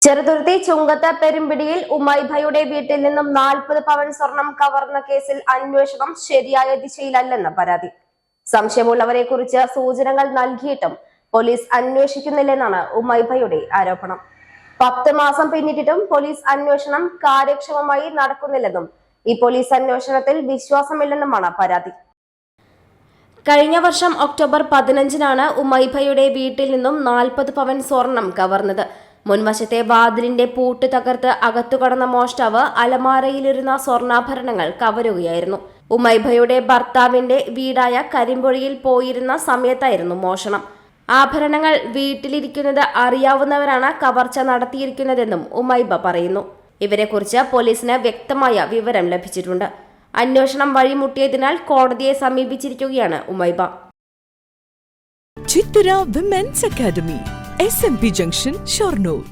ചെറുതുരുത്തി ചുങ്കത്ത് പെരുമ്പിടിയിൽ ഉമൈബയുടെ വീട്ടിൽ നിന്നും 40 പവൻ സ്വർണം കവർന്ന കേസിൽ അന്വേഷണം ശരിയായ ദിശയിലല്ലെന്ന് പരാതി. സംശയമുള്ളവരെ കുറിച്ച് സൂചനകൾ നൽകിയിട്ടും പോലീസ് അന്വേഷിക്കുന്നില്ലെന്നാണ് ഉമൈബയുടെ ആരോപണം. 10 മാസം പിന്നിട്ടിട്ടും പോലീസ് അന്വേഷണം കാര്യക്ഷമമായി നടക്കുന്നില്ലെന്നും ഈ പോലീസ് അന്വേഷണത്തിൽ വിശ്വാസമില്ലെന്നുമാണ് പരാതി. കഴിഞ്ഞ വർഷം ഒക്ടോബർ 15-നാണ് ഉമൈബയുടെ വീട്ടിൽ നിന്നും 40 പവൻ സ്വർണം കവർന്നത്. മുൻവശത്തെ വാതിലിന്റെ പൂട്ട് തകർത്ത് അകത്തുകടന്ന മോഷ്ടാവ് അലമാരയിലിരുന്ന സ്വർണ്ണാഭരണങ്ങൾ കവരുകയായിരുന്നു. ഉമൈബയുടെ ഭർത്താവിന്റെ വീടായ കരിമ്പൊഴിയിൽ പോയിരുന്ന സമയത്തായിരുന്നു മോഷണം. ആഭരണങ്ങൾ വീട്ടിലിരിക്കുന്നത് അറിയാവുന്നവരാണ് കവർച്ച നടത്തിയിരിക്കുന്നതെന്നും ഉമൈബ പറയുന്നു. ഇവരെക്കുറിച്ച് പോലീസിന് വ്യക്തമായ വിവരം ലഭിച്ചിട്ടുണ്ട്. അന്വേഷണം വഴിമുട്ടിയതിനാൽ കോടതിയെ സമീപിച്ചിരിക്കുകയാണ് Umaiba. Chithara women's academy, SMP junction, Shoranur.